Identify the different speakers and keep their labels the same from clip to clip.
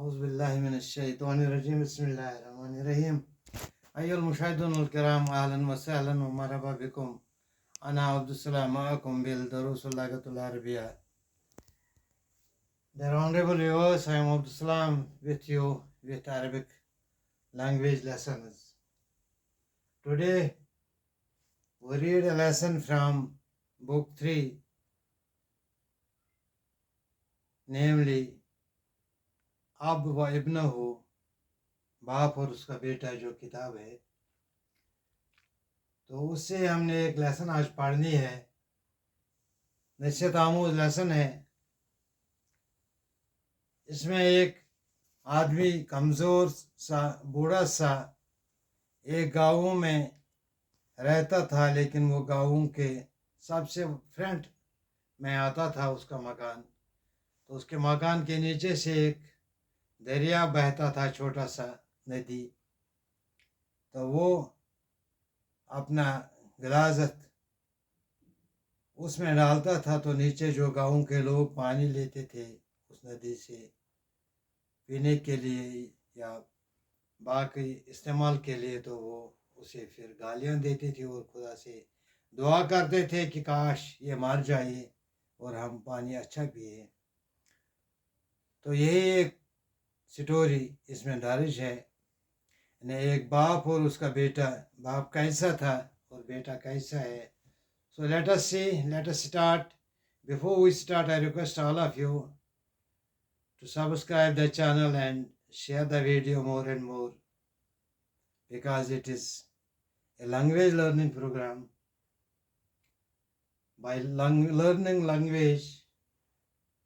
Speaker 1: औज़ुबिल्लाहिमिनश्शैतानिर्रजीम बिस्मिल्लाहिर्रहमानिर्रहीम अय्युल मुशाहिदूनल किराम अहलन व सहलन व मरहबा बिकुम अना अब्दुस्सलाम मअकुम बिल दुरूसल लगातुल अरबिया. Dear honorable viewers, I am Abdussalam with you with Arabic language lessons. Today we read a lesson from book 3, namely अब व इब्नहु, बाप और उसका बेटा, जो किताब है. तो उससे हमने एक लेसन आज पढ़नी है. नसीहत आमूज लेसन है. इसमें एक आदमी कमज़ोर सा बूढ़ा सा एक गाँव में रहता था, लेकिन वो गाँव के सबसे फ्रंट में आता था उसका मकान. तो उसके मकान के नीचे से एक दरिया बहता था, छोटा सा नदी. तो वो अपना गिलाज़त उसमें डालता था, तो नीचे जो गाँव के लोग पानी लेते थे उस नदी से पीने के लिए या बाकी इस्तेमाल के लिए, तो वो उसे फिर गालियाँ देते थे और खुदा से दुआ करते थे कि काश ये मर जाए और हम पानी अच्छा पिए. तो यही एक स्टोरी इसमें दर्ज है. एक बाप और उसका बेटा. बाप कैसा था और बेटा कैसा है. So let us see, let us start. Before we start, I request all of you to subscribe the channel and share the video more and more, because it is a language learning program. By learning language,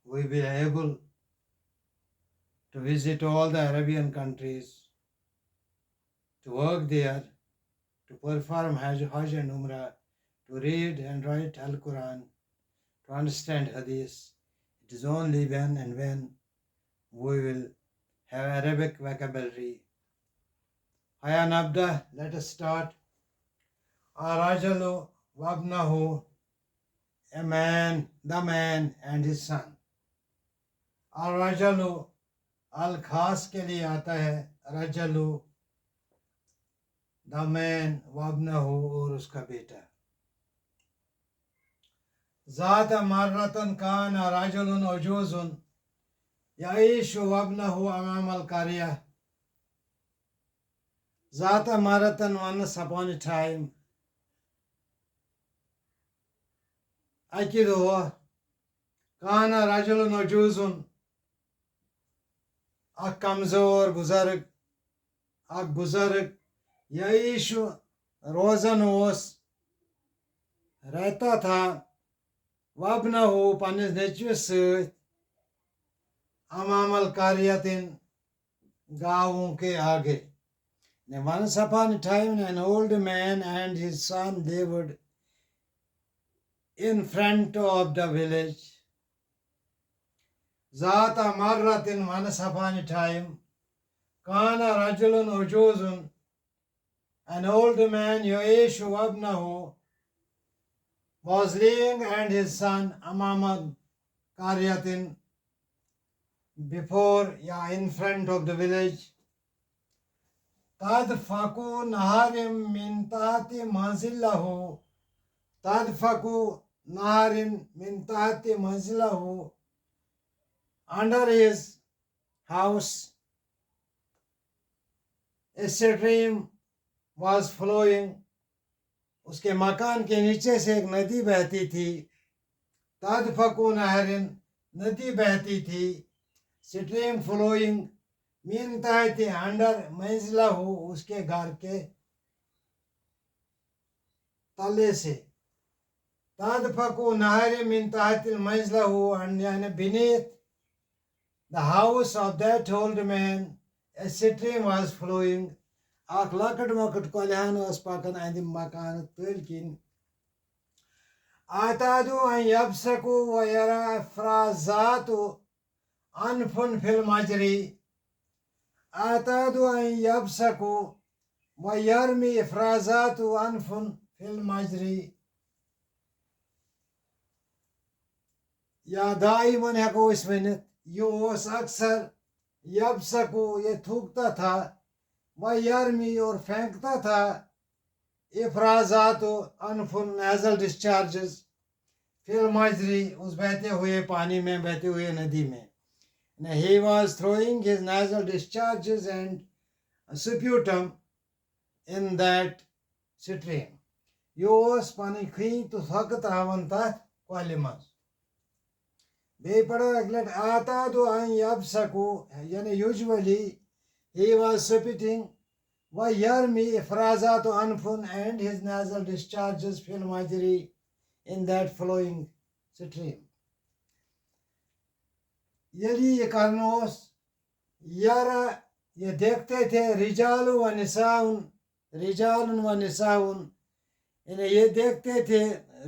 Speaker 1: we will be able to visit all the Arabian countries, to work there, to perform Hajj and Umrah, to read and write Al-Quran, to understand Hadith. It is only when and when we will have Arabic vocabulary. Haya Nabda, let us start. Arajalu wabnahu, a man, the man and his son. Arajalu, al khas ke liye aata hai. Rajalu, the man, wabnahu और उसका बेटा. ज़ात मर्रतन काना रजुलन अजूजुन यईशु वब्नहु अमाम अल-क़रिया. ज़ात मर्रतन, once upon a time, अकी दो काना रजुलन अजूजुन, अक कमज़ोर बुज़ुर्ग, अक बुज़ुर्ग, यईशु रोज़न ओस रहता था, वब्नहु पन्निस नेचुस सۭتۍ, अमाम अल-क़रियतिन गाँवों के आगे. Once upon a time, an old man and his son lived in front of the village. ذات مرة, once upon a time, كان رجل عجوز, an old man, يعيش وابنه, was living and his son أمام قرية, before, in front of the village. تدفق نهر من تحت منزله, تدفق نهر من تحت منزله, under his house a stream was flowing. उसके मकान के नीचे से एक नदी बहती थी. तदफकु नहरिन, नदी बहती थी. स्ट्रीम फ्लोइंग, मीन तहती, अंडर, मंजिलहु, उसके घर के तले से. तदफकु नहरिन मीन तहती मंजिलहु, यानी beneath the house of that old man a stream was flowing. Ak lakad makad kolhan was pakan and makan tulkin. Atadu an yabsaku wa yara frazatu anfun fil majri. Atadu an yabsaku wa yarmi frazatu anfun fil majri. या दाइमन हेको इसमें use अक्सर यबसकु ये थूकता था, वह यरमी और फेंकता था, इफराजात अनफुल nasal discharges, fill मजरी उस बहते हुए पानी में, बहते हुए नदी में. He was throwing his nasal discharges and sputum in that stream. Yeh oos pani kheen to thak trawan tath kolhe maz. Be pada aglet aata do an yabsaku, yani usually he was spitting wa yarmi ifrazat anfun and his nasal discharges fil majri in that flowing stream. यदि ये करनोस यारा ये देखते थे रिजाल व निसाउन इन्हें ये देखते थे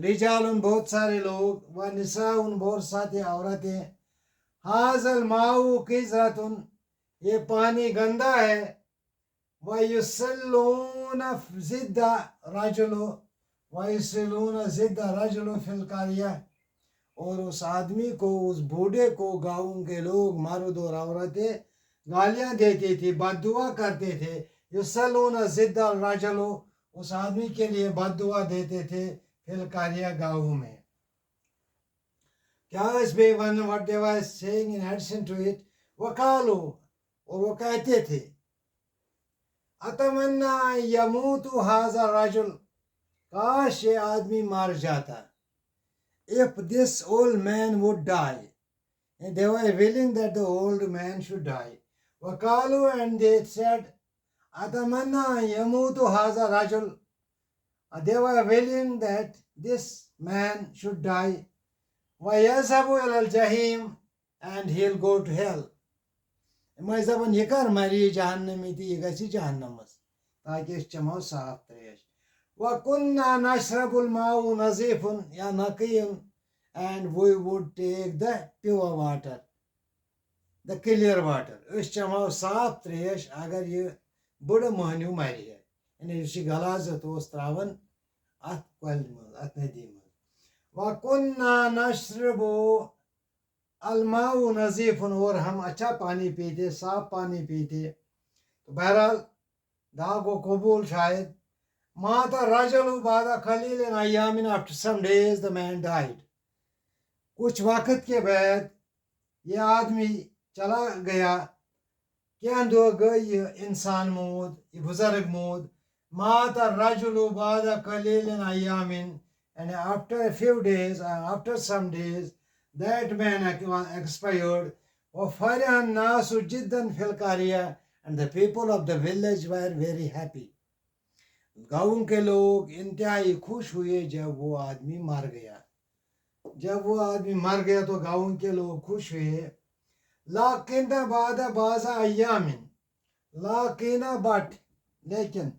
Speaker 1: रिजाल बहुत सारे लोग व निसाउन बहुत सारे औरतें हाजल माऊ किजरतुन ये पानी गंदा है व युसल्लून जिद्दा रजुलो फिल कारिया और उस आदमी को, उस बूढ़े को गाँव के लोग मर्द और औरतें गालियां देती थी, बददुआ करते थे. युसल्लून जिद्दा रजुलो उस आदमी के लिए बददुआ देते थे फिल कारिया गाँव में. क्या इस बेवन what they were saying in addition to it, वकालो और वो कहते थे अतमन्ना यमूतु हाजा रजुल, काश ये आदमी मर जाता. If this old man would die, and they were willing that the old man should die. Wakalu, and they said, Atamanna yamutu haza rajul. They were willing that this man should die. Wayazabu al jahim, and he'll go to hell. Maizaban yekar mari jahannamiti yegasi jahannamas. Taaki is chamo saaf tresh. وَكُنَّا نَشْرَبُ الْمَاءُ نَظِيفٌ يَا نَقِيٌّ, and we would take the pure water, the clear water. أسۍ چمو صاف تریش اگر یہِ بٕڑٕ مٔہنیوٗ مرِ ہے. یعنی یُس یہِ غلازت اوس تراوان اَتھ کۄلہِ منٛز, اَتھ نٔدی منٛز. وَكُنَّا نَشْرَبُ الْمَاءُ نَظِيفٌ, और हम अच्छा पानी पीते, साफ पानी पीते. तो बहरहाल दावा को कबूल शायद. Mata Rajalu Bada Khalil and Ayamin, after some days the man died. कुछ वक्त के बाद ये आदमी चला गया. क्या दो गई ये इंसान मौत, ये बुजुर्ग मौत. Mata Rajulu Bada Khalil and Ayamin, and after a few days, after some days, that man expired. وَفَرِحَ النَّاسُ جِدًّا فِي الْقَرْيَةِ, and the people of the village were very happy. गाँव के लोग इंतहाई खुश हुए जब वो आदमी मर गया. जब वो आदमी मर गया तो गाँव के लोग खुश हुए. लाकिन बादा बाजा अय्यामिन, लाकिन बट लेकिन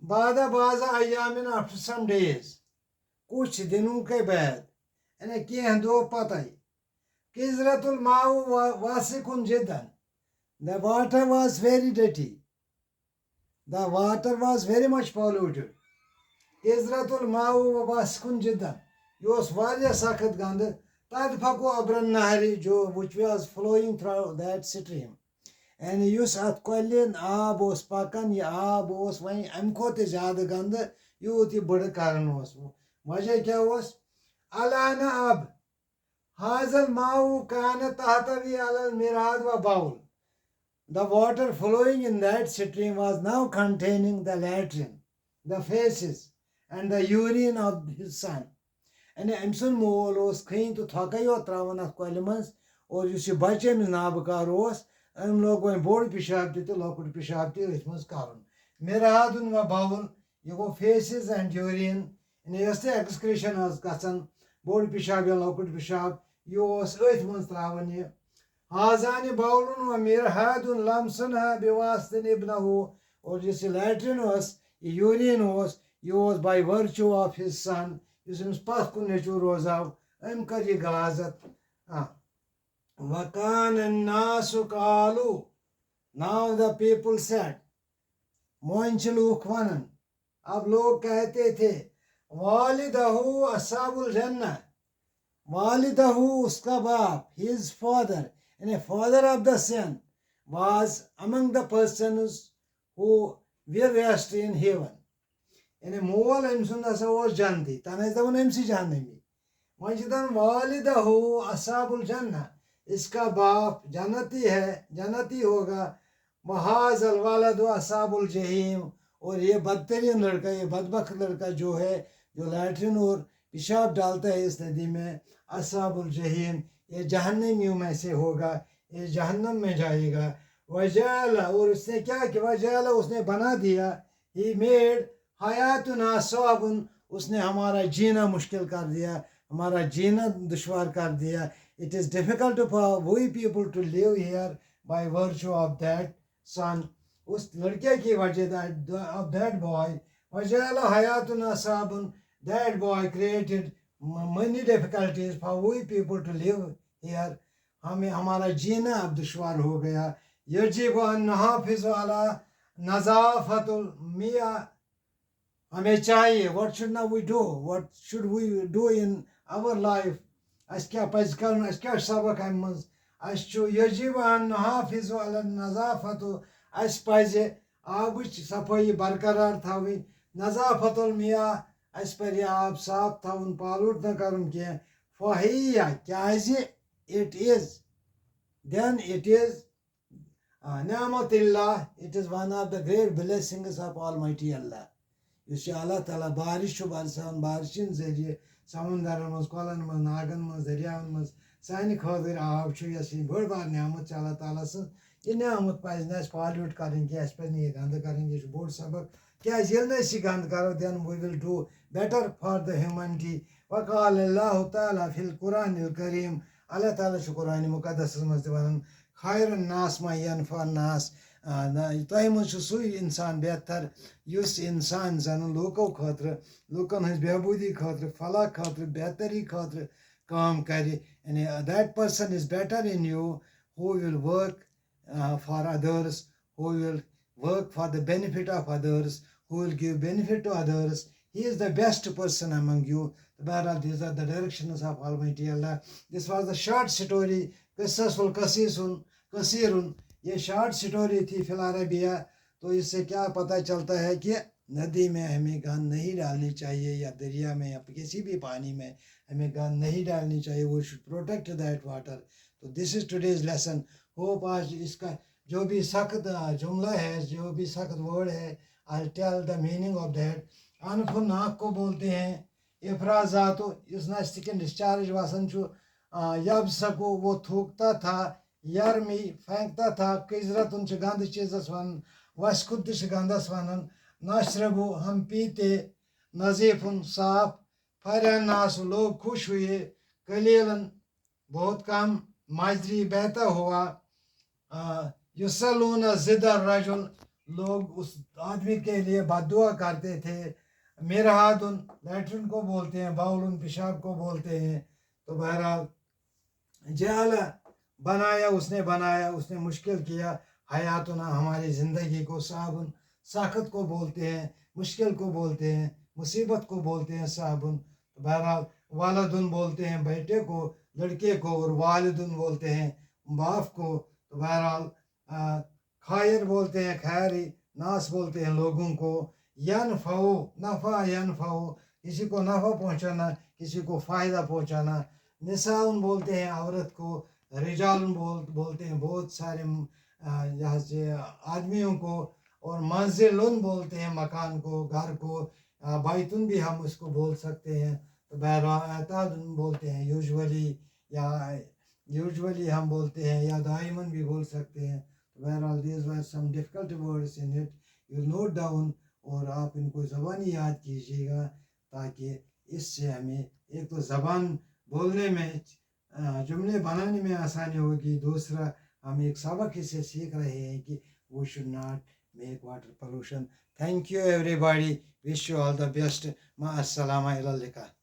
Speaker 1: बादा बाजा अय्यामिन, आफ्टर सम डेज, कुछ दिनों के बाद, यानी कह दो पता ही, किजरतुल Maui वासिकुन जिद्दन, the water was very dirty. The water was very much polluted. Izratul Ma'u Waskun Jiddan. It was very sakhat gand. Tadfaku Abran Nahari, which was flowing through that stream. And yus at Kwalin Abos Pakan, Abos, when Amkote Jada Ganda, Yuti Budakaran was. Majaka was Alana Ab Hazal Ma'u Kana Tahatavi Alal Miradwa Baul. The water flowing in that stream was now containing the latrine, the faces, and the urine of his son. And Amson Mol was clean to Thakayo Travana Qualimans, or you see Bachem Nabakaros, and Logo and Board Pishabti to Local Pishabti, it was Karan. Miradun Baul, you go faces and urine, and yesterday excretion was Kassan, Board Pishabi, Local Pishab, you was Earthman's Travania. Hazani Baulun wa Mirhadun Lamsunha Bivastin Ibnahu, or just latrine was, urine was used by virtue of his son. Using Paskun nature rosav, Emkaji Galazat. Vakan and Nasu Kalu. Now the people said, Moinchalu Kwanan, ab log कहते थे, Walidahu Asabul Jannah. Walidahu uska baap, his father, and a father of the son, was among the persons who were rest in heaven. यानी मोल अम सुंद हसा जानती तन दपान अमसी जानमी वह दान वालिदा हो असाबुल जन्ना इसका बाप जन्नती है जन्नती होगा महाजल वालदु असाबुल जहीम और ये बदतरीन लड़का ये बदबख्त लड़का जो है जो लैट्रिन और पेशाब डालता है इस नदी में असाबुल जहीम ये जहन्नमियों में से होगा ये जहन्नम में जाएगा वजाला और उसने क्या किया वजाला उसने बना दिया ही मेड हयातुना साबुन उसने हमारा जीना मुश्किल कर दिया हमारा जीना दुश्वार कर दिया it is difficult for we people to live here by virtue of that son उस लड़के की वजह of that boy वजाला हयातुना साबुन that boy created many difficulties for we people to live here हमें हमारा जीना अब दुश्वार हो गया यजिब अन नहाफिज़ अला नज़ाफ़तुल मिया हमें चाहिए what should we do in our life अस क्या पज़ करन अस क्या सबक अमि मज अस छु यजिब अन नहाफिज़ अला नज़ाफ़तु अस पज़ आबच सफाई बरकरार थवि नज़ाफ़तुल मिया अस पर आब साफ थवन पालूट न करन के फहिया क्याज it is then it is Ni'matillah, it is one of the great blessings of Almighty Allah. Yus Allah Ta'ala बारिश बरसान बारिशन जरिए समुंदर मज कलन मज नागन मज दरियान मज सानि खदर आब यस बड़ बार नियामत अल्लाह ताला सं ये नियामत पज न पॉल्यूट करें कि अस पे गंद करें ये बोड़ सबक क्या गंद करो then we will do better for the humanity वकाल अल्लाह ताला फिल कुरानिल करीम अल्लाह ताला कुरान मुकद्दस मज वनान खैर नास मा यनफा नास तह मज सू इंसान बेहतर युस इंसान जन लूको खतर लूकन हज बेहबूदी खतर फलाह खतर बेहतरी खतर काम करे यानी that person is better in you who will work for others who will work for the benefit of others who will give benefit to others he is the best person among you. Bahral, these are the directions of Almighty Allah. This was the short story Qissasul Kasirun ये short story थी fill Arabia तो इससे क्या पता चलता है कि नदी में हमें गंद नहीं डालनी चाहिए या दरिया में या किसी भी पानी में हमें गंद नहीं डालनी चाहिए वो शुड प्रोटेक्ट दैट वाटर तो this is today's lesson hope आज इसका जो भी सख्त जुमला है जो भी सख्त वर्ड है I tell the meaning of that अनफुल नाक को बोलते हैं इफराजातो इस नस्तिक डिस्चार्ज वासन छो यब सको वो थूकता था यरमी फेंकता था किजरत उनसे गंद चीज़स वन वस्कुद गंदस वनन नशरबू हम पीते नजीफुन साफ फरनास लोग खुश हुए कलीलन बहुत कम माजरी बहता हुआ युसलून जिदर रजुल लोग उस आदमी के लिए बददुआ करते थे मिरहादुन लैट्रिन को बोलते हैं बाउलन पेशाब को बोलते हैं तो बहरहाल जला बनाया उसने मुश्किल किया हयातुना हमारी ज़िंदगी को साबुन साखत को बोलते हैं मुश्किल को बोलते हैं मुसीबत को बोलते हैं साबुन तो बहरहाल वालदुन बोलते हैं बेटे को लड़के को और वालिदुन बोलते हैं बाप को तो बहरहाल खैर बोलते हैं खैरी नास बोलते हैं लोगों को यनफ़उ नफ़ा यनफ़उ किसी को नफ़ा पहुँचाना किसी को फ़ायदा पहुँचाना निसाउन बोलते हैं औरत को रिजालन बोलते हैं बहुत सारे यहाँ से आदमियों को और मंजिलुन बोलते हैं मकान को घर को बैतुन भी हम उसको बोल सकते हैं तो बहरहाल बोलते हैं यूजुअली हम बोलते हैं या दाइमन भी बोल सकते हैं तो बहरहाल this were some difficult words in it you note down और आप इनको ज़बानी याद कीजिएगा ताकि इससे हमें एक तो ज़बान बोलने में जुमले बनाने में आसानी होगी दूसरा हम एक सबक इससे सीख रहे हैं कि we should not make water pollution thank you everybody wish you all the best मा अस्सलाम अलैकुम